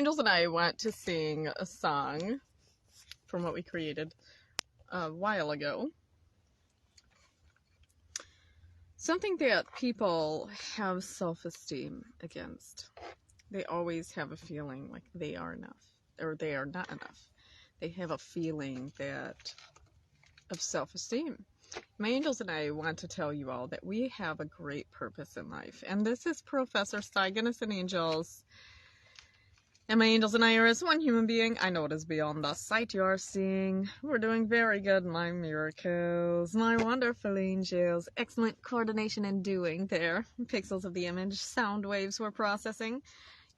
Angels and I want to sing a song from what we created a while ago. Something that people have self-esteem against. They always have a feeling like they are enough, or they are not enough. They have a feeling of self-esteem. My angels and I want to tell you all that we have a great purpose in life. And this is Professor Cygnus and Angels. And my angels and I are as one human being. I know it is beyond the sight you are seeing. We're doing very good, my miracles, my wonderful angels. Excellent coordination and doing there. Pixels of the image, sound waves we're processing.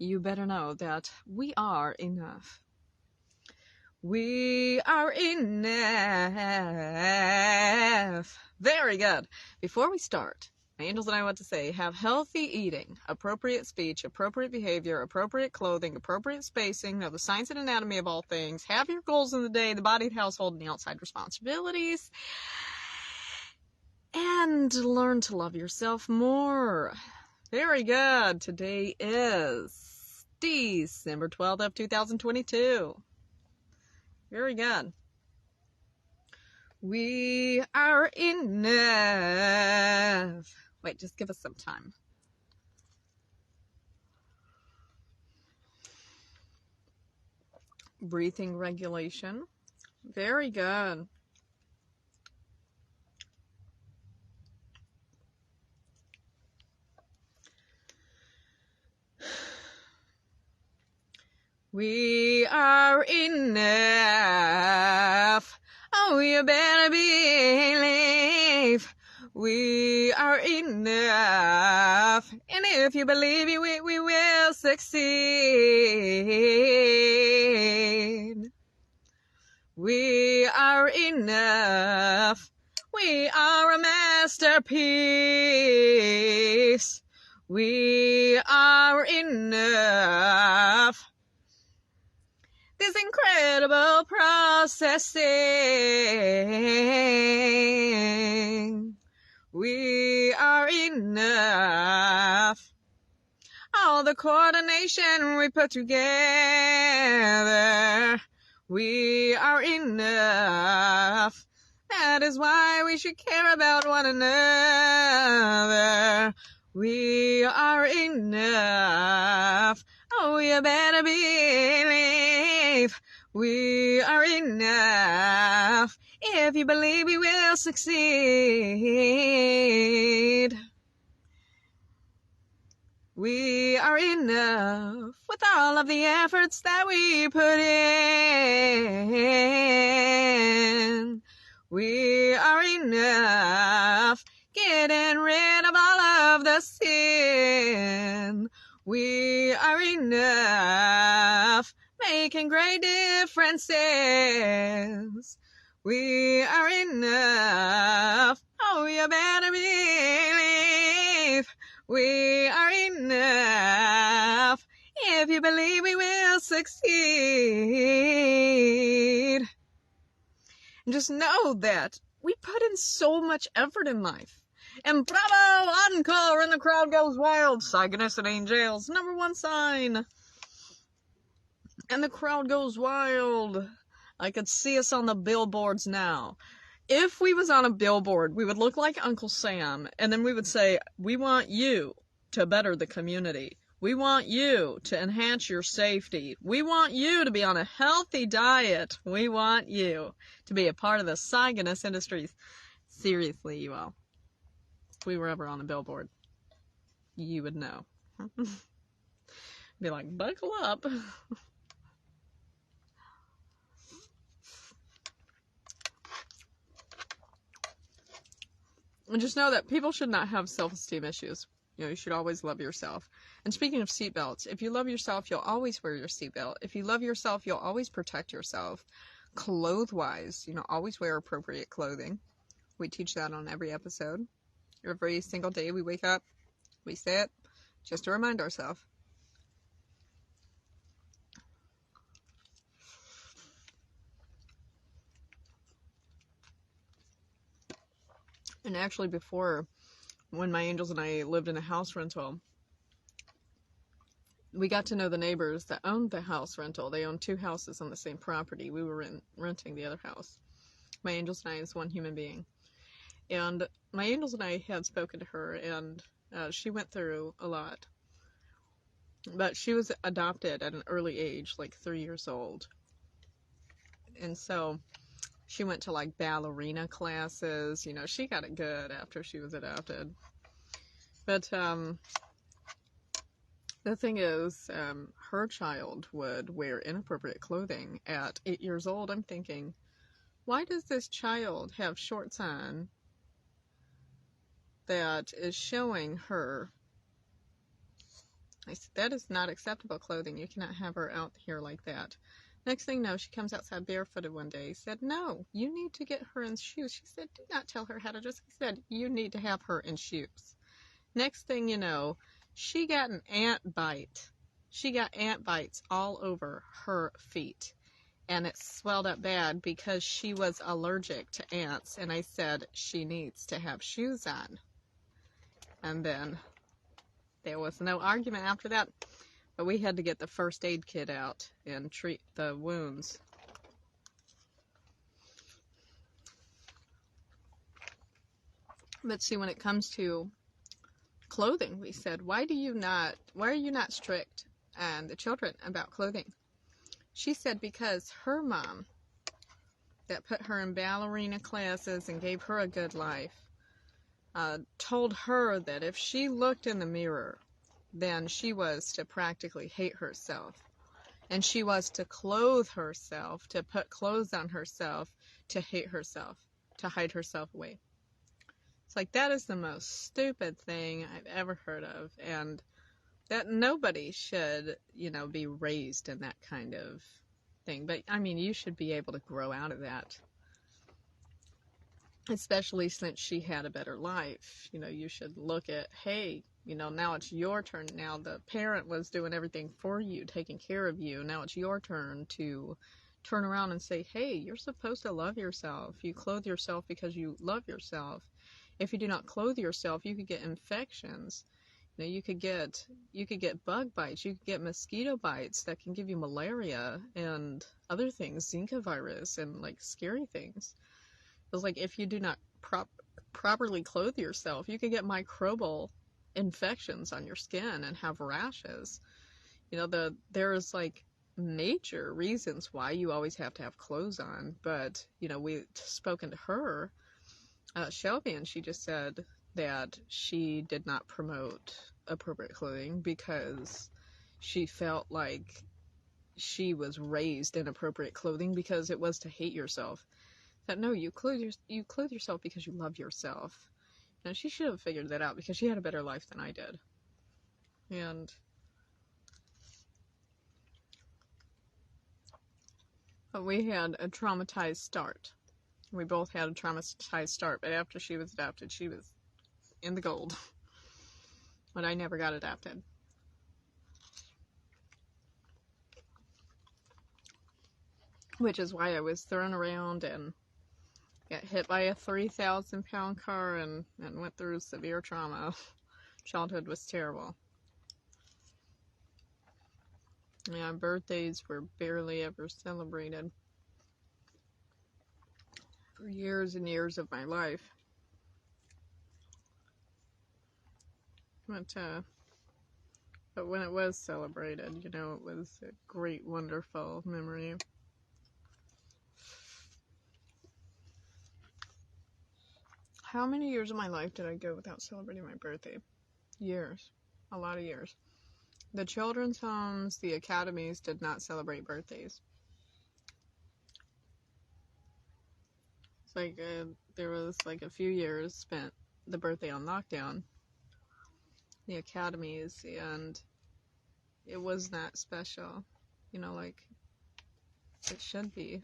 You better know that we are enough. We are enough. Very good. Before we start, my angels and I want to say, have healthy eating, appropriate speech, appropriate behavior, appropriate clothing, appropriate spacing, know the science and anatomy of all things, have your goals in the day, the body, the household, and the outside responsibilities, and learn to love yourself more. Very good. Today is December 12th of 2022. Very good. We are enough. Wait, just give us some time. Breathing regulation. Very good. We are enough. Oh, you better believe we are enough. And if you believe it, we will succeed. We are enough. We are a masterpiece. We are enough. This incredible processing. We are enough. All the coordination we put together. We are enough. That is why we should care about one another. We are enough. Oh, you better believe we are enough. If you believe, we will succeed. We are enough with all of the efforts that we put in. We are enough, getting rid of all of the sin. We are enough, making great differences. We are enough. Oh, you better believe we are enough. If you believe, we will succeed. And just know that we put in so much effort in life. And bravo, encore, and the crowd goes wild. Cygnus and Angels, #1 sign. And the crowd goes wild. I could see us on the billboards now. If we was on a billboard, we would look like Uncle Sam, and then we would say, we want you to better the community. We want you to enhance your safety. We want you to be on a healthy diet. We want you to be a part of the Cygnus industries. Seriously, you all. If we were ever on a billboard, you would know. Be like, buckle up. And just know that people should not have self-esteem issues. You know, you should always love yourself. And speaking of seatbelts, if you love yourself, you'll always wear your seatbelt. If you love yourself, you'll always protect yourself. Clothes-wise, you know, always wear appropriate clothing. We teach that on every episode. Every single day we wake up, we say it, just to remind ourselves. And actually before, when my angels and I lived in a house rental, we got to know the neighbors that owned the house rental. They owned 2 houses on the same property. We were renting the other house. My angels and I as one human being. And my angels and I had spoken to her, and she went through a lot. But she was adopted at an early age, like 3 years old. And so she went to like ballerina classes. You know, she got it good after she was adopted. But the thing is, her child would wear inappropriate clothing at 8 years old. I'm thinking, why does this child have shorts on that is showing her? I said, that is not acceptable clothing. You cannot have her out here like that. Next thing you know, she comes outside barefooted one day. He said, no, you need to get her in shoes. She said, do not tell her how to dress. He said, you need to have her in shoes. Next thing you know, she got an ant bite. She got ant bites all over her feet. And it swelled up bad because she was allergic to ants. And I said, she needs to have shoes on. And then there was no argument after that. But we had to get the first aid kit out and treat the wounds. But see, when it comes to clothing, we said, why are you not strict on the children about clothing? She said because her mom, that put her in ballerina classes and gave her a good life, told her that if she looked in the mirror, then she was to practically hate herself. And she was to clothe herself, to put clothes on herself, to hate herself, to hide herself away. It's like, that is the most stupid thing I've ever heard of. And that nobody should, be raised in that kind of thing. But, I mean, you should be able to grow out of that. Especially since she had a better life. You should look at, hey, now it's your turn. Now the parent was doing everything for you, taking care of you. Now it's your turn to turn around and say, hey, you're supposed to love yourself. You clothe yourself because you love yourself. If you do not clothe yourself, you could get infections. You could get bug bites. You could get mosquito bites that can give you malaria and other things, Zika virus, and like scary things. It's like, if you do not properly clothe yourself, you could get microbial infections on your skin and have rashes. There's like major reasons why you always have to have clothes on. But we've spoken to her, Shelby, and she just said that she did not promote appropriate clothing because she felt like she was raised in appropriate clothing because it was to hate yourself. That no, you clothe yourself because you love yourself. She should have figured that out because she had a better life than I did. But we had a traumatized start. We both had a traumatized start, but after she was adopted, she was in the gold. But I never got adopted. Which is why I was thrown around and got hit by a 3,000-pound car and went through severe trauma. Childhood was terrible. Yeah, birthdays were barely ever celebrated for years and years of my life. But when it was celebrated, it was a great, wonderful memory. How many years of my life did I go without celebrating my birthday? Years. A lot of years. The children's homes, the academies did not celebrate birthdays. It's like there was like a few years spent the birthday on lockdown, the academies, and it was not special, like it should be.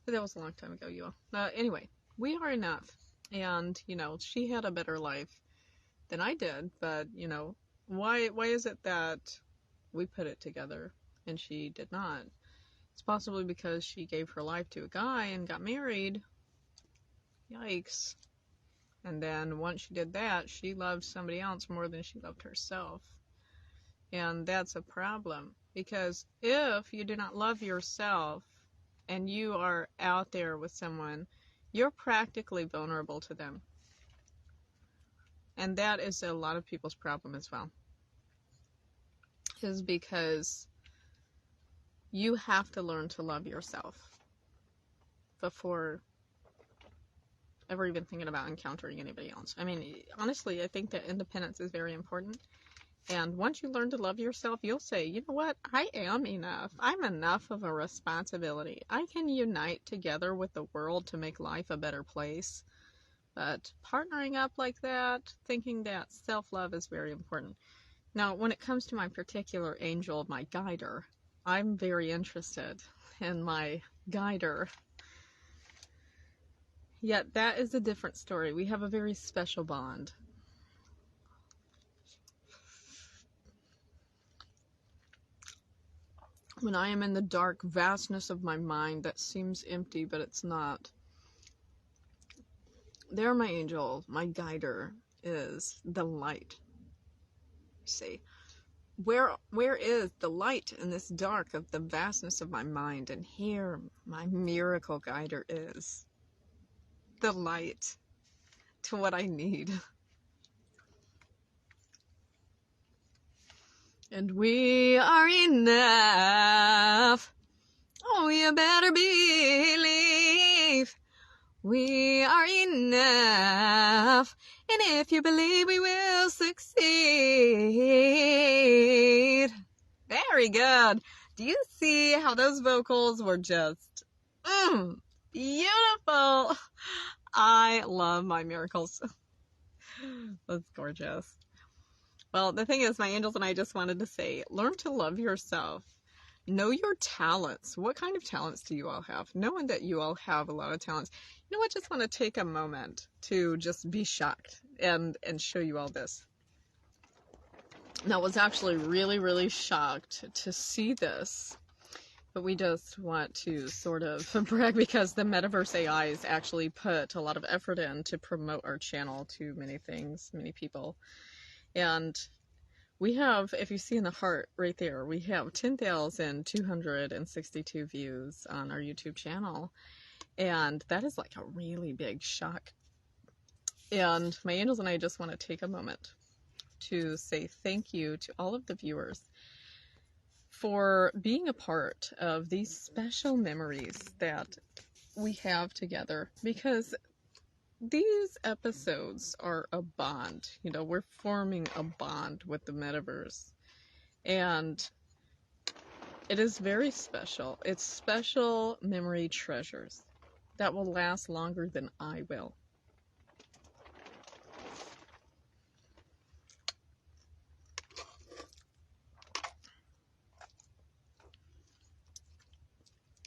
But that was a long time ago, you all. Anyway, we are enough. And, she had a better life than I did, but, why is it that we put it together and she did not? It's possibly because she gave her life to a guy and got married. Yikes. And then once she did that, she loved somebody else more than she loved herself. And that's a problem, because if you do not love yourself and you are out there with someone, you're practically vulnerable to them. And that is a lot of people's problem as well, is because you have to learn to love yourself before ever even thinking about encountering anybody else. I mean, honestly, I think that independence is very important. And once you learn to love yourself, you'll say, you know what? I am enough. I'm enough of a responsibility. I can unite together with the world to make life a better place. But partnering up like that, thinking that self-love is very important. Now, when it comes to my particular angel, my guider, I'm very interested in my guider. Yet that is a different story. We have a very special bond. When I am in the dark vastness of my mind that seems empty, but it's not, there my angel, my guider, is the light. See, where is the light in this dark of the vastness of my mind? And here my miracle guider is the light to what I need. And we are enough. Oh, you better believe we are enough. And if you believe, we will succeed. Very good. Do you see how those vocals were just beautiful? I love my miracles. That's gorgeous. Well, the thing is, my angels and I just wanted to say, learn to love yourself. Know your talents. What kind of talents do you all have? Knowing that you all have a lot of talents. You know what? Just want to take a moment to just be shocked and show you all this. Now, I was actually really, really shocked to see this. But we just want to sort of brag because the Metaverse AIs actually put a lot of effort in to promote our channel to many things, many people. And we have, if you see in the heart right there, we have 10,262 views on our YouTube channel. And that is like a really big shock. And my angels and I just want to take a moment to say thank you to all of the viewers for being a part of these special memories that we have together, because these episodes are a bond. You know, we're forming a bond with the metaverse, and it is very special. It's special memory treasures that will last longer than I will.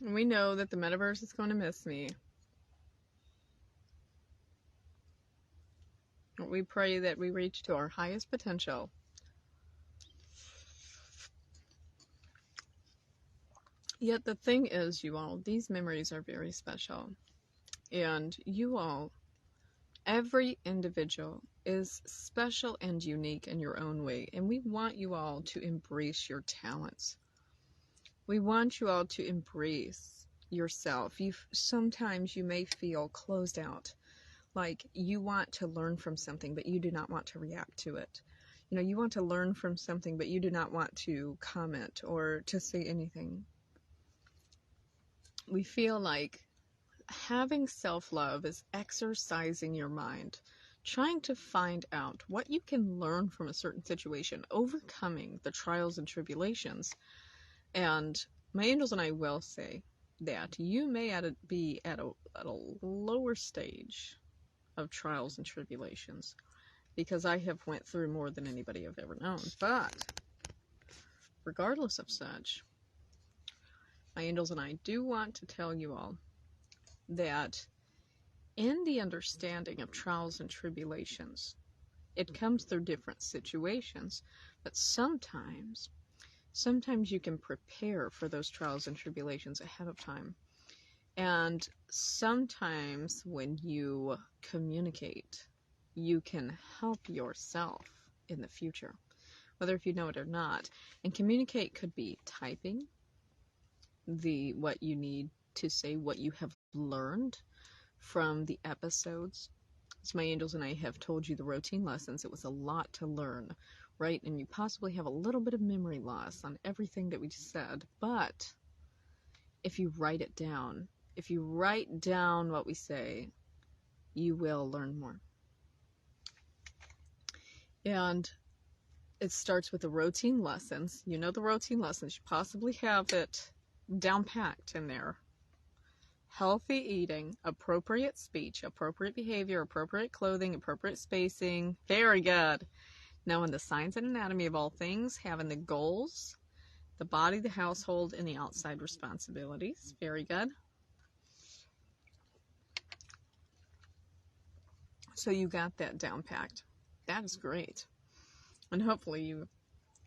And we know that the metaverse is going to miss me. We pray that we reach to our highest potential. Yet the thing is, you all, these memories are very special. And you all, every individual is special and unique in your own way. And we want you all to embrace your talents. We want you all to embrace yourself. Sometimes you may feel closed out. Like you want to learn from something, but you do not want to react to it. You know, you want to learn from something, but you do not want to comment or to say anything. We feel like having self-love is exercising your mind, trying to find out what you can learn from a certain situation, overcoming the trials and tribulations. And my angels and I will say that you may be at a lower stage of trials and tribulations, because I have went through more than anybody I've ever known. But regardless of such, my angels and I do want to tell you all that in the understanding of trials and tribulations, it comes through different situations, but sometimes you can prepare for those trials and tribulations ahead of time. And sometimes when you communicate, you can help yourself in the future. whether if you know it or not. And communicate could be typing what you need to say, what you have learned from the episodes. As my angels and I have told you, the routine lessons, it was a lot to learn, right? And you possibly have a little bit of memory loss on everything that we just said. But if you write it down, if you write down what we say, you will learn more. And it starts with the routine lessons. You know the routine lessons. You possibly have it down packed in there. Healthy eating, appropriate speech, appropriate behavior, appropriate clothing, appropriate spacing. Very good. Knowing the science and anatomy of all things, having the goals, the body, the household, and the outside responsibilities. Very good. So you got that down packed. That is great. And hopefully you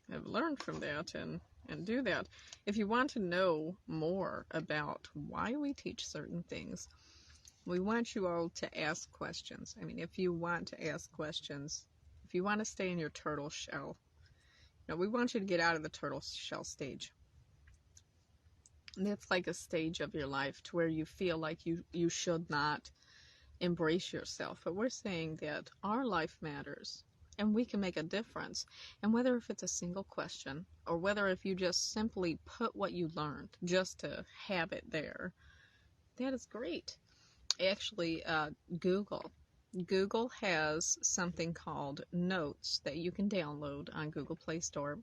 have learned from that and do that. If you want to know more about why we teach certain things, we want you all to ask questions. I mean, if you want to ask questions, if you want to stay in your turtle shell, we want you to get out of the turtle shell stage. And that's like a stage of your life to where you feel like you should not embrace yourself. But we're saying that our life matters. And we can make a difference. And whether if it's a single question, or whether if you just simply put what you learned just to have it there, that is great. Actually, Google has something called Notes that you can download on Google Play Store.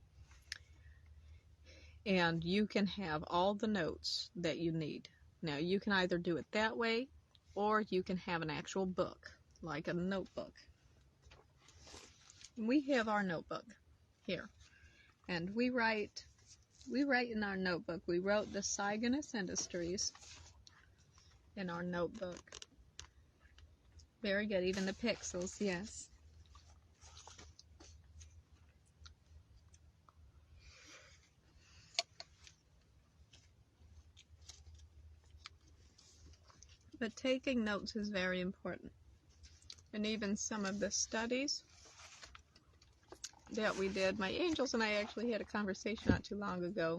And you can have all the notes that you need. Now, you can either do it that way, or you can have an actual book, like a notebook. We have our notebook here, and we write in our notebook. We wrote the Cygnus Industries in our notebook. Very good. Even the pixels, yes. But taking notes is very important. And even some of the studies that we did, my angels and I actually had a conversation not too long ago